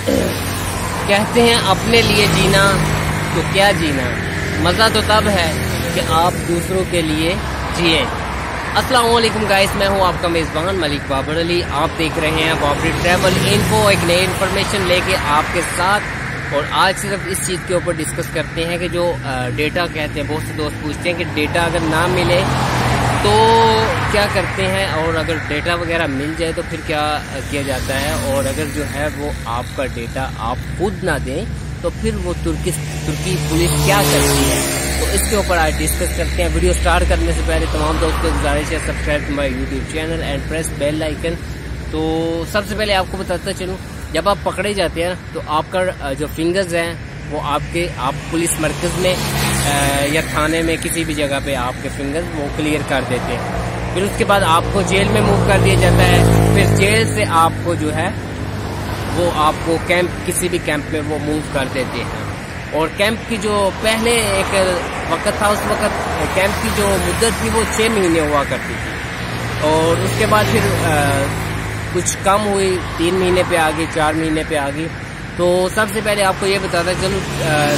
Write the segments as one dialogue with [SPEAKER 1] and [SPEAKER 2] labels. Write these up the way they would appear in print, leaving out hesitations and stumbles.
[SPEAKER 1] कहते हैं अपने लिए जीना तो क्या जीना, मज़ा तो तब है कि आप दूसरों के लिए जिए। अस्सलाम वालेकुम गाइस, मैं हूं आपका मेज़बान मलिक बाबर अली। आप देख रहे हैं बाबरी ट्रैवल इन्फो, एक नई इन्फॉर्मेशन लेके आपके साथ। और आज सिर्फ इस चीज़ के ऊपर डिस्कस करते हैं कि जो डेटा कहते हैं, बहुत से दोस्त पूछते हैं कि डेटा अगर ना मिले तो क्या करते हैं, और अगर डेटा वगैरह मिल जाए तो फिर क्या किया जाता है, और अगर जो है वो आपका डेटा आप खुद ना दें तो फिर वो तुर्की पुलिस क्या करती है। तो इसके ऊपर आज डिस्कस करते हैं। वीडियो स्टार्ट करने से पहले तमाम दोस्तों को गुजारिश है subscribe to my YouTube channel and press bell icon. तो सबसे पहले आपको बताता चलूँ, जब आप पकड़े जाते हैं तो आपका जो फिंगर्स हैं वो आप पुलिस मरकज में या थाने में किसी भी जगह पे आपके फिंगर्स वो क्लियर कर देते हैं। फिर उसके बाद आपको जेल में मूव कर दिया जाता है। फिर जेल से आपको जो है वो आपको किसी भी कैंप में वो मूव कर देते हैं। और कैंप की जो पहले एक वक्त था, उस वक्त कैंप की जो मुद्दत थी वो 6 महीने हुआ करती थी, और उसके बाद फिर कुछ कम हुई, 3 महीने पे आ गई, 4 महीने पे आ गई। तो सबसे पहले आपको ये बताता चलूँ,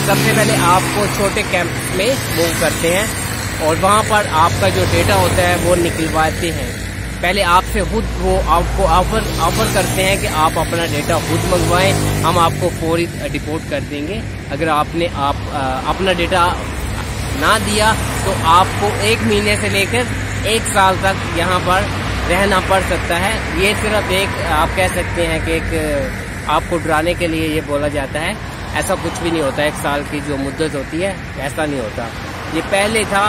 [SPEAKER 1] सबसे पहले आपको छोटे कैंप में मूव करते हैं और वहाँ पर आपका जो डेटा होता है वो निकलवाते हैं। पहले आपसे खुद वो आपको ऑफर करते हैं कि आप अपना डेटा खुद मंगवाएं, हम आपको फौरी डिपोर्ट कर देंगे। अगर आपने अपना डेटा ना दिया तो आपको 1 महीने से लेकर 1 साल तक यहाँ पर रहना पड़ सकता है। ये सिर्फ एक आप कह सकते हैं कि एक आपको डराने के लिए ये बोला जाता है। ऐसा कुछ भी नहीं होता। 1 साल की जो मुद्दत होती है ऐसा नहीं होता। ये पहले था,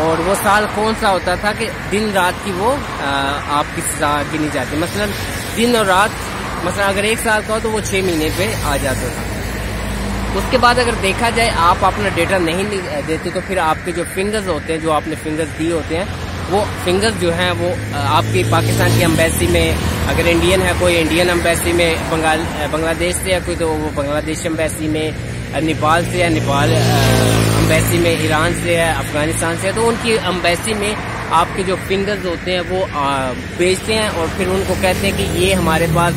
[SPEAKER 1] और वो साल कौन सा होता था कि दिन रात की वो आपकी सजा गिनी जाती। मसलन दिन और रात, मसलन अगर 1 साल का हो तो वो 6 महीने पे आ जाता था। उसके बाद अगर देखा जाए आप अपना डेटा नहीं देते तो फिर आपके जो फिंगर्स होते हैं, जो आपने फिंगर्स दिए होते हैं, वो फिंगर्स जो हैं वो आपकी पाकिस्तान की एम्बेसी में, अगर इंडियन है कोई इंडियन एम्बेसी में, बांग्लादेश से है कोई तो वो बांग्लादेश एम्बेसी में, नेपाल से है नेपाल एम्बेसी में, ईरान से है, अफगानिस्तान से है, तो उनकी एम्बेसी में आपके जो फिंगर्स होते हैं वो भेजते हैं। और फिर उनको कहते हैं कि ये हमारे पास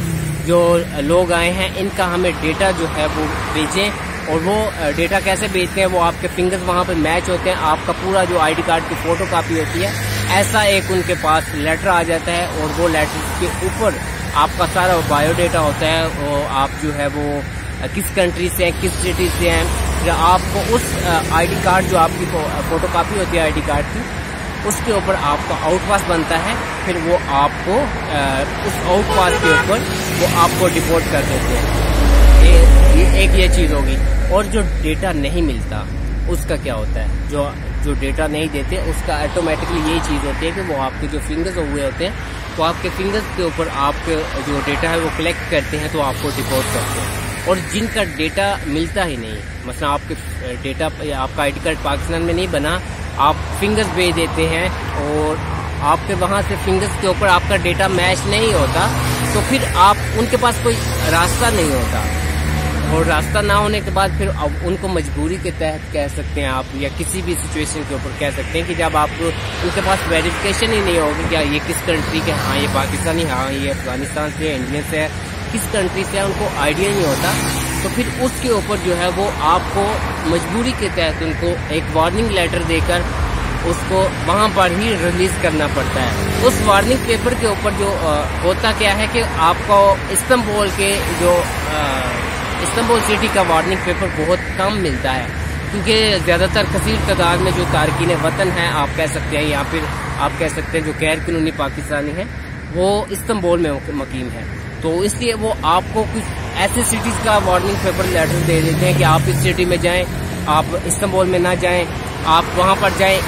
[SPEAKER 1] जो लोग आए हैं इनका हमें डेटा जो है वो भेजें। और वो डेटा कैसे भेजते हैं, वो आपके फिंगर्स वहाँ पे मैच होते हैं, आपका पूरा जो आईडी कार्ड की फोटो कॉपी होती है, ऐसा एक उनके पास लेटर आ जाता है। और वो लेटर के ऊपर आपका सारा बायोडेटा होता है, वो आप जो है वो किस कंट्री से हैं, किस सिटी से हैं। फिर आपको उस आईडी कार्ड जो आपकी फोटो कॉपी होती है आईडी कार्ड की, उसके ऊपर आपका आउटपास बनता है। फिर वो आपको उस आउटपास के ऊपर वो आपको डिपोर्ट कर देते हैं। ये चीज होगी। और जो डेटा नहीं मिलता उसका क्या होता है, जो डेटा नहीं देते उसका ऑटोमेटिकली यही चीज होती है कि वो आपके जो फिंगर्स हुए होते हैं, तो आपके फिंगर्स के ऊपर आपके जो डेटा है वो कलेक्ट करते हैं, तो आपको डिपोर्ट करते हैं। और जिनका डेटा मिलता ही नहीं, मतलब आपके डेटा, आपका आईडी कार्ड पाकिस्तान में नहीं बना, आप फिंगर्स भेज देते हैं और आपके वहां से फिंगर्स के ऊपर आपका डेटा मैच नहीं होता, तो फिर आप उनके पास कोई रास्ता नहीं होता। और रास्ता ना होने के बाद फिर उनको मजबूरी के तहत कह सकते हैं आप, या किसी भी सिचुएशन के ऊपर कह सकते हैं कि जब आपको उनके पास वेरिफिकेशन ही नहीं होगी क्या ये किस कंट्री के, हाँ ये पाकिस्तानी, हाँ ये अफगानिस्तान से है, इंडियन से है, किस कंट्री से है, उनको आइडिया नहीं होता, तो फिर उसके ऊपर जो है वो आपको मजबूरी के तहत उनको एक वार्निंग लेटर देकर उसको वहाँ पर ही रिलीज करना पड़ता है। उस वार्निंग पेपर के ऊपर जो होता क्या है कि आपको इस्तांबुल के जो इस्तांबुल सिटी का वार्निंग पेपर बहुत कम मिलता है, क्योंकि ज़्यादातर कसीर तादाद में जो तारकीन वतन हैं आप कह सकते हैं, या फिर आप कह सकते हैं जो गैर कानूनी पाकिस्तानी हैं वो इस्तांबुल में मकीम है। तो इसलिए वो आपको कुछ ऐसे सिटीज़ का वार्निंग पेपर लेटर दे देते हैं कि आप इस सिटी में जाएं, आप इस्तांबुल में ना जाएं, आप वहाँ पर जाएं,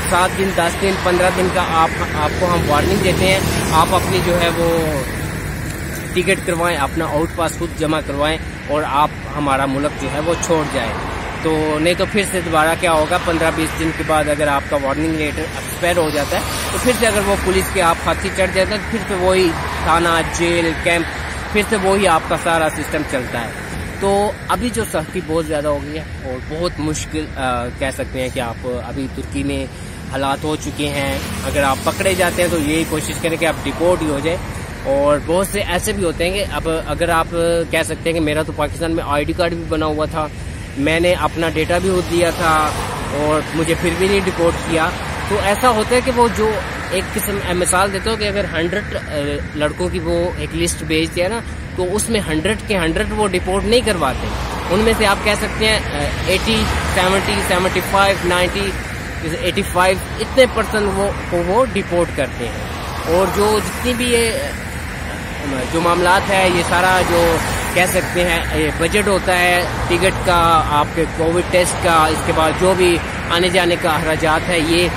[SPEAKER 1] 7 दिन 10 दिन 15 दिन का आपको हम वार्निंग देते हैं। आप अपनी जो है वो टिकट करवाएं, अपना आउट पास खुद जमा करवाएं और आप हमारा मुल्क जो है वो छोड़ जाएं। तो नहीं तो फिर से दोबारा क्या होगा, 15-20 दिन के बाद अगर आपका वार्निंग लेटर एक्सपायर हो जाता है तो फिर से अगर वो पुलिस के आप हाथी चढ़ जाते हैं तो फिर से वही थाना, जेल, कैंप, फिर से वही आपका सारा सिस्टम चलता है। तो अभी जो सख्ती बहुत ज़्यादा हो गई है और बहुत मुश्किल कह सकते हैं कि आप अभी तुर्की में हालात हो चुके हैं। अगर आप पकड़े जाते हैं तो यही कोशिश करें कि आप डिपोर्ट ही हो जाए। और बहुत से ऐसे भी होते हैं कि अब अगर आप कह सकते हैं कि मेरा तो पाकिस्तान में आईडी कार्ड भी बना हुआ था, मैंने अपना डेटा भी दिया था और मुझे फिर भी नहीं डिपोर्ट किया। तो ऐसा होता है कि वो जो एक किस्म मिसाल देता हूँ कि अगर 100 लड़कों की वो एक लिस्ट भेजती है ना, तो उसमें 100 के 100 वो डिपोर्ट नहीं करवाते। उनमें से आप कह सकते हैं 80, 70, 75, 90, 85 इतने % वो डिपोर्ट करते हैं। और जो जितनी भी ये जो मामलात है, ये सारा जो कह सकते हैं बजट होता है टिकट का, आपके कोविड टेस्ट का, इसके बाद जो भी आने जाने का अखराजात है, ये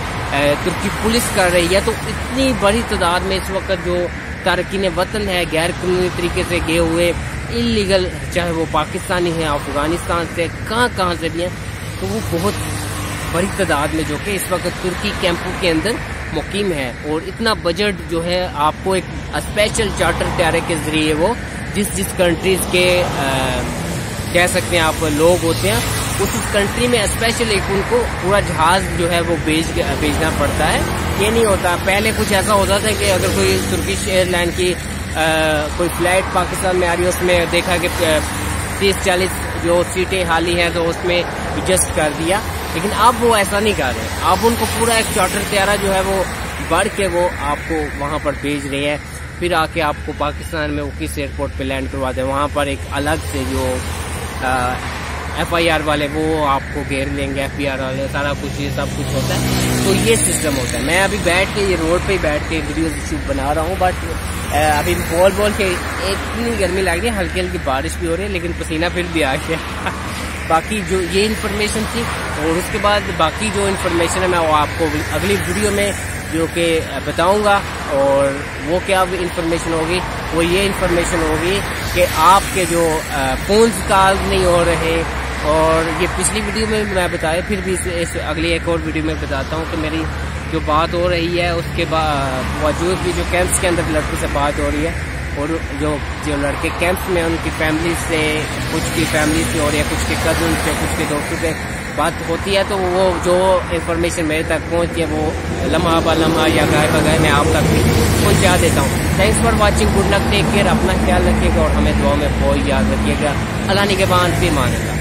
[SPEAKER 1] तुर्की पुलिस कर रही है। तो इतनी बड़ी तादाद में इस वक्त जो तारकीन वतन है, गैर कानूनी तरीके से गए हुए इलीगल, चाहे वो पाकिस्तानी हैं, अफगानिस्तान से, कहाँ से भी हैं, तो वो बहुत बड़ी तादाद में जो कि इस वक्त तुर्की कैंपों के अंदर मुकीम है। और इतना बजट जो है आपको एक स्पेशल चार्टर टैरिफ के जरिए वो जिस कंट्रीज के कह सकते हैं आप लोग होते हैं, उस कंट्री में स्पेशल एक उनको पूरा जहाज जो है वो भेजना पड़ता है। ये नहीं होता, पहले कुछ ऐसा होता था कि अगर कोई तुर्किश एयरलाइन की कोई फ्लाइट पाकिस्तान में आ रही है, उसमें देखा कि 30-40 जो सीटें खाली हैं तो उसमें एडजस्ट कर दिया। लेकिन अब वो ऐसा नहीं कर रहे, अब उनको पूरा एक चार्टर तैयारा जो है वो बढ़ के वो आपको वहां पर भेज रहे हैं, फिर आके आपको पाकिस्तान में वो किस एयरपोर्ट पे लैंड करवाते हैं, वहां पर एक अलग से जो FIR वाले वो आपको घेर लेंगे, FBR वाले, सारा कुछ ये सब कुछ होता है। तो ये सिस्टम होता है। मैं अभी बैठ के ये रोड पे ही बैठ के वीडियो शूट बना रहा हूँ, बट अभी बोल के इतनी गर्मी लग रही है, हल्की हल्की बारिश भी हो रही है, लेकिन पसीना फिर भी आ गया। बाकी जो ये इन्फॉर्मेशन थी, और उसके बाद बाकी जो इन्फॉर्मेशन है मैं वो आपको अगली वीडियो में जो कि बताऊंगा। और वो क्या इन्फॉर्मेशन होगी, वो ये इन्फॉर्मेशन होगी कि आपके जो फोन्स कॉल नहीं हो रहे, और ये पिछली वीडियो में मैं बताया, फिर भी इस अगली एक और वीडियो में बताता हूँ कि मेरी जो बात हो रही है उसके बावजूद भी जो कैंप्स के अंदर लड़कों से बात हो रही है, और जो लड़के कैंप्स में उनकी फैमिली से, कुछ की फैमिली से और या कुछ के कजन से, कुछ के दोस्तों से बात होती है, तो वो जो इन्फॉर्मेशन मेरे तक पहुंचती है वो लम्हा ब लम्हा या गाय बगाए मैं आप तक भी पहुंचा देता हूँ। Thanks for watching, good luck, take care, अपना ख्याल रखिएगा और हमें दुआ में बहुत याद रखिएगा। अल्लाह के बाद फिर मानेगा।